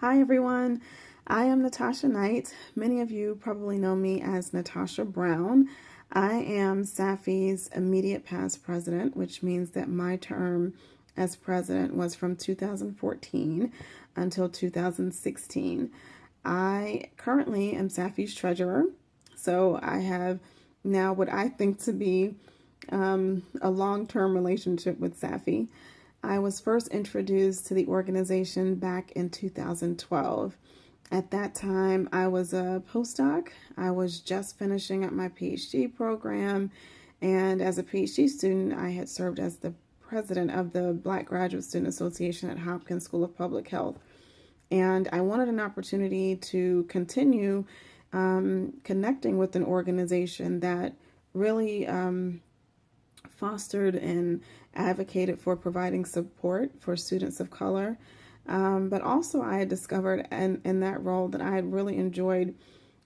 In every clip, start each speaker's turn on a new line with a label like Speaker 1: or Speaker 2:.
Speaker 1: Hi everyone, I am Natasha Knight. Many of you probably know me as Natasha Brown. I am SAAPHI's immediate past president, which means that my term as president was from 2014 until 2016. I currently am SAAPHI's treasurer, so I have now what I think to be a long-term relationship with SAAPHI. I was first introduced to the organization back in 2012. At that time, I was a postdoc. I was just finishing up my PhD program, and as a PhD student, I had served as the president of the Black Graduate Student Association at Hopkins School of Public Health. And I wanted an opportunity to continue connecting with an organization that really fostered and advocated for providing support for students of color. But also I had discovered in that role that I had really enjoyed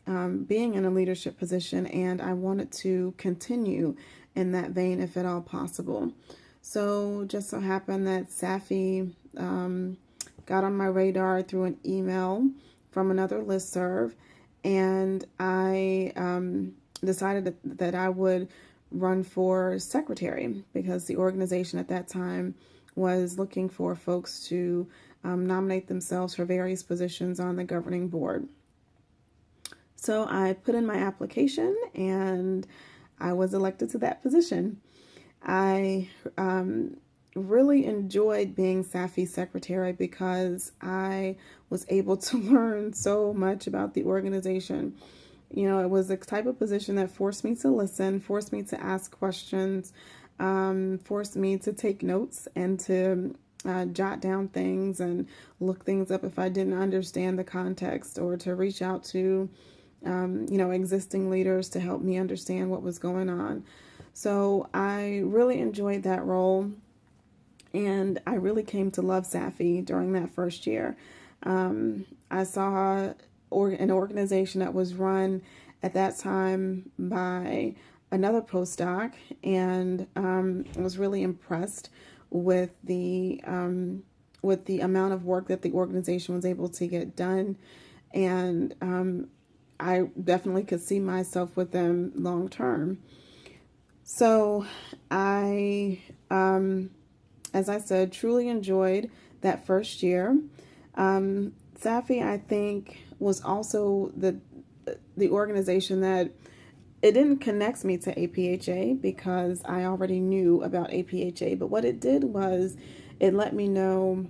Speaker 1: being in a leadership position, and I wanted to continue in that vein if at all possible. So just so happened that SAAPHI got on my radar through an email from another listserv, and I decided that I would run for secretary because the organization at that time was looking for folks to nominate themselves for various positions on the governing board. So I put in my application and I was elected to that position. I really enjoyed being SAAPHI secretary because I was able to learn so much about the organization. You know, it was the type of position that forced me to listen, forced me to ask questions, forced me to take notes and to jot down things and look things up if I didn't understand the context, or to reach out to, existing leaders to help me understand what was going on. So I really enjoyed that role, and I really came to love SAAPHI during that first year. I saw an organization that was run at that time by another postdoc, and I was really impressed with the amount of work that the organization was able to get done, and I definitely could see myself with them long term. So I, as I said, truly enjoyed that first year. SAAPHI, I think, was also the organization that it didn't connect me to APHA because I already knew about APHA, but what it did was it let me know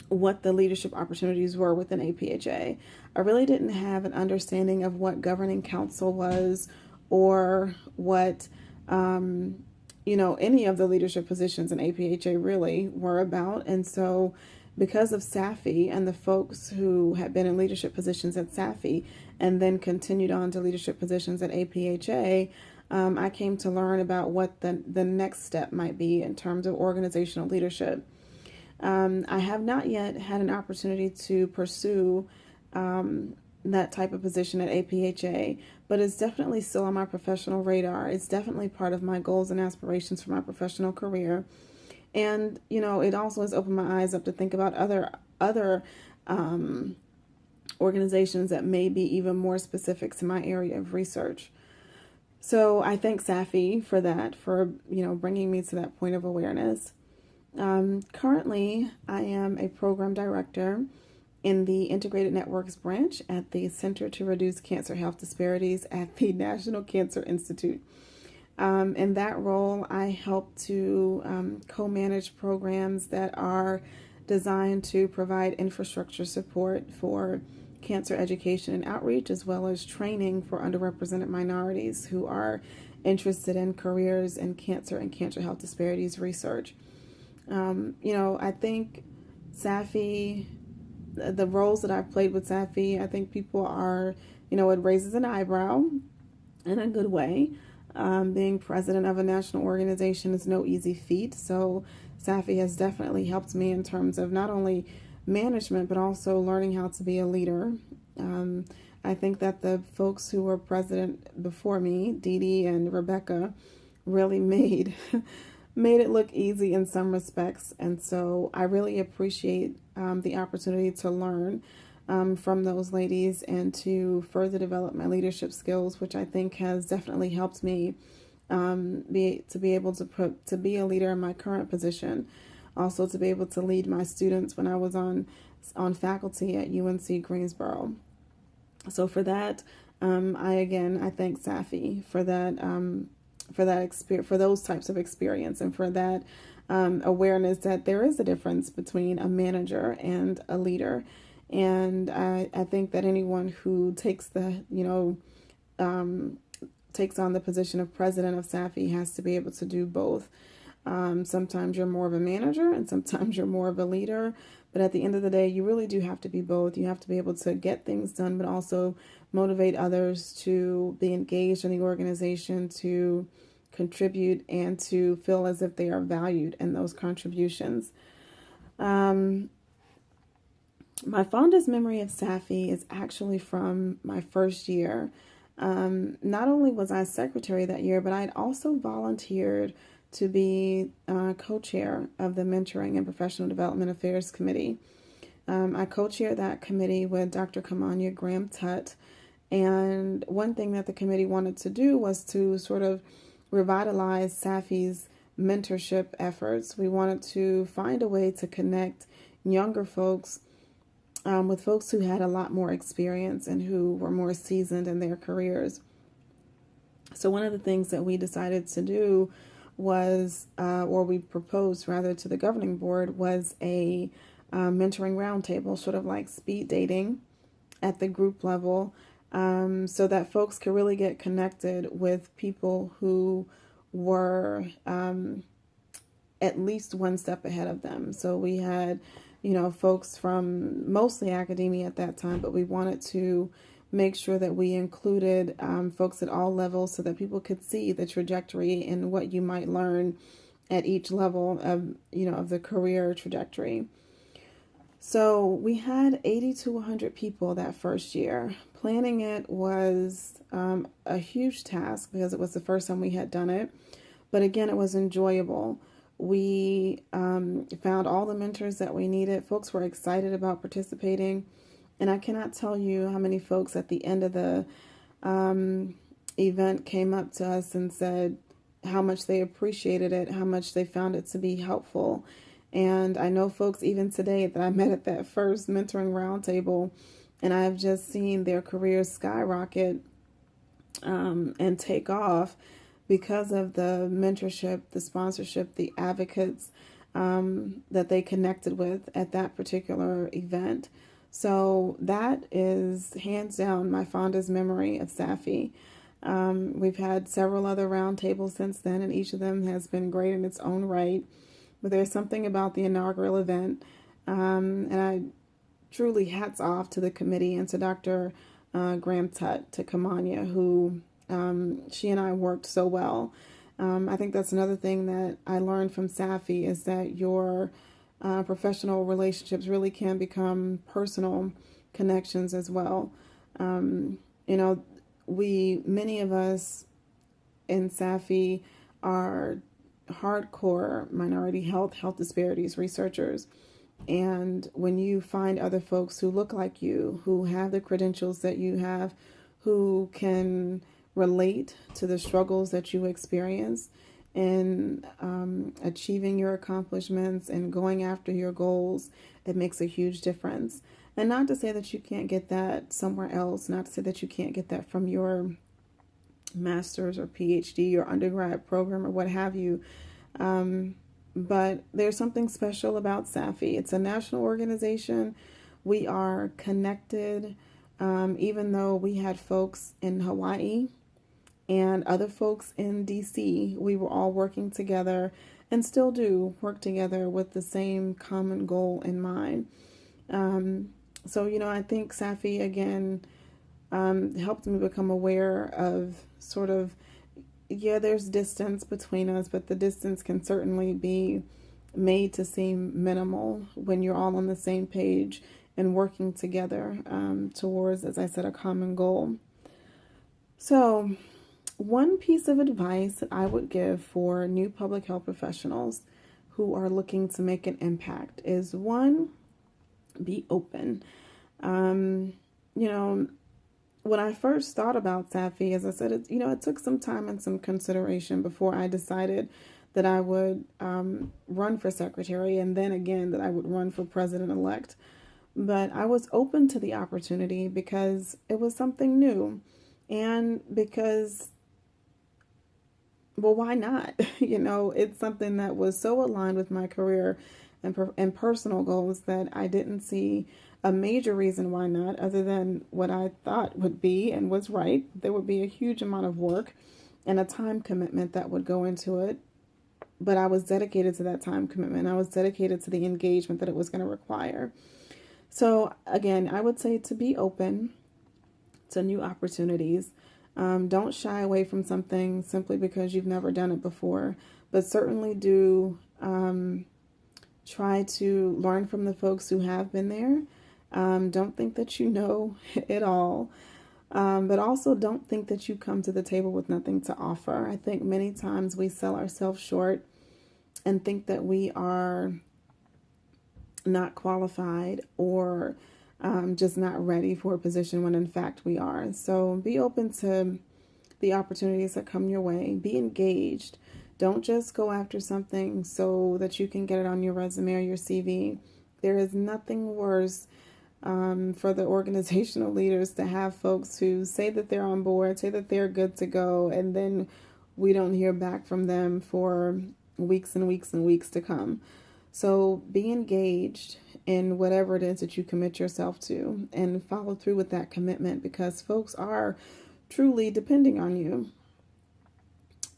Speaker 1: what the leadership opportunities were within APHA. I really didn't have an understanding of what governing council was, or what any of the leadership positions in APHA really were about. And so because of SAAPHI and the folks who had been in leadership positions at SAAPHI and then continued on to leadership positions at APHA, I came to learn about what the next step might be in terms of organizational leadership. I have not yet had an opportunity to pursue that type of position at APHA, but it's definitely still on my professional radar. It's definitely part of my goals and aspirations for my professional career. And, it also has opened my eyes up to think about other organizations that may be even more specific to my area of research. So I thank SAAPHI for that, for, bringing me to that point of awareness. Currently, I am a program director in the Integrated Networks branch at the Center to Reduce Cancer Health Disparities at the National Cancer Institute. In that role, I help to co-manage programs that are designed to provide infrastructure support for cancer education and outreach, as well as training for underrepresented minorities who are interested in careers in cancer and cancer health disparities research. I think SAAPHI, the roles that I've played with SAAPHI, I think people are, it raises an eyebrow in a good way. Being president of a national organization is no easy feat. So SAAPHI has definitely helped me in terms of not only management, but also learning how to be a leader. I think that the folks who were president before me, Dee Dee and Rebecca, really made made it look easy in some respects. And so I really appreciate the opportunity to learn from those ladies and to further develop my leadership skills, which I think has definitely helped me be able to be a leader in my current position. Also to be able to lead my students when I was on faculty at UNC Greensboro. So for that, I thank SAAPHI for that experience, for those types of experience, and for that awareness that there is a difference between a manager and a leader. And I think that anyone who takes takes on the position of president of SAAPHI has to be able to do both. Sometimes you're more of a manager and sometimes you're more of a leader. But at the end of the day, you really do have to be both. You have to be able to get things done, but also motivate others to be engaged in the organization, to contribute, and to feel as if they are valued in those contributions. My fondest memory of SAAPHI is actually from my first year. Not only was I secretary that year, but I had also volunteered to be co-chair of the Mentoring and Professional Development Affairs Committee. I co-chaired that committee with Dr. Kamanya Graham-Tutt, and one thing that the committee wanted to do was to sort of revitalize SAAPHI's mentorship efforts. We wanted to find a way to connect younger folks with folks who had a lot more experience and who were more seasoned in their careers. So one of the things that we decided to do was, or we proposed rather to the governing board, was a mentoring roundtable, sort of like speed dating at the group level, so that folks could really get connected with people who were at least one step ahead of them. So we had, folks from mostly academia at that time, but we wanted to make sure that we included folks at all levels so that people could see the trajectory and what you might learn at each level of the career trajectory. So we had 80 to 100 people that first year. Planning it was a huge task because it was the first time we had done it. But again, it was enjoyable. We found all the mentors that we needed. Folks were excited about participating. And I cannot tell you how many folks at the end of the event came up to us and said how much they appreciated it, how much they found it to be helpful. And I know folks even today that I met at that first mentoring roundtable, and I've just seen their careers skyrocket and take off because of the mentorship, the sponsorship, the advocates that they connected with at that particular event. So that is hands down my fondest memory of SAAPHI. We've had several other roundtables since then, and each of them has been great in its own right. But there's something about the inaugural event, and I truly hats off to the committee and to Dr. Graham-Tutt, to Kamanya, who she and I worked so well. I think that's another thing that I learned from SAAPHI is that your professional relationships really can become personal connections as well. Many of us in SAAPHI are hardcore minority health disparities researchers. And when you find other folks who look like you, who have the credentials that you have, who can relate to the struggles that you experience in achieving your accomplishments and going after your goals, it makes a huge difference. And not to say that you can't get that somewhere else, not to say that you can't get that from your master's or PhD or undergrad program or what have you. But there's something special about SAAPHI. It's a national organization. We are connected, even though we had folks in Hawaii and other folks in DC. We were all working together and still do work together with the same common goal in mind. So, I think SAAPHI, again, helped me become aware of sort of, there's distance between us, but the distance can certainly be made to seem minimal when you're all on the same page and working together towards, as I said, a common goal. So one piece of advice that I would give for new public health professionals who are looking to make an impact is one, be open. You know, when I first thought about SAAPHI, as I said, it took some time and some consideration before I decided that I would run for secretary, and then again that I would run for president-elect. But I was open to the opportunity because it was something new, and because, well, why not? It's something that was so aligned with my career and personal goals that I didn't see a major reason why not, other than what I thought would be and was right. There would be a huge amount of work and a time commitment that would go into it. But I was dedicated to that time commitment. I was dedicated to the engagement that it was going to require. So again, I would say to be open to new opportunities. Don't shy away from something simply because you've never done it before, but certainly do try to learn from the folks who have been there. Don't think that you know it all, but also don't think that you come to the table with nothing to offer. I think many times we sell ourselves short and think that we are not qualified or just not ready for a position when in fact we are. So be open to the opportunities that come your way. Be engaged. Don't just go after something so that you can get it on your resume or your CV. There is nothing worse for the organizational leaders to have folks who say that they're on board, say that they're good to go, and then we don't hear back from them for weeks and weeks and weeks to come. So be engaged in whatever it is that you commit yourself to and follow through with that commitment, because folks are truly depending on you.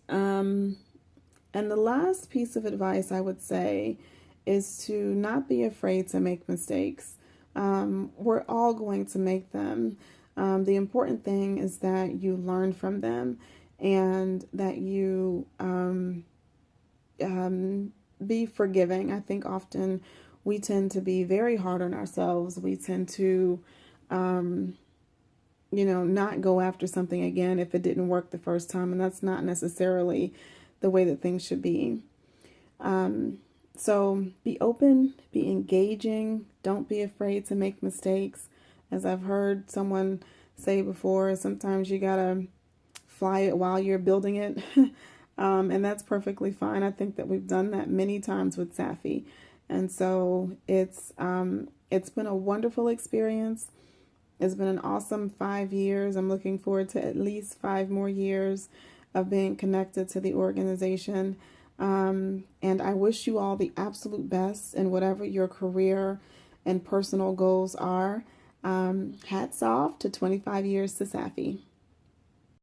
Speaker 1: And the last piece of advice I would say is to not be afraid to make mistakes. We're all going to make them. The important thing is that you learn from them and that you be forgiving. I think often we tend to be very hard on ourselves. We tend to, not go after something again if it didn't work the first time. And that's not necessarily the way that things should be. So be open, be engaging. Don't be afraid to make mistakes. As I've heard someone say before, sometimes you gotta fly it while you're building it. And that's perfectly fine. I think that we've done that many times with SAAPHI. And so it's been a wonderful experience. It's been an awesome 5 years. I'm looking forward to at least 5 more years of being connected to the organization. And I wish you all the absolute best in whatever your career and personal goals are. Hats off to 25 years to SAAPHI.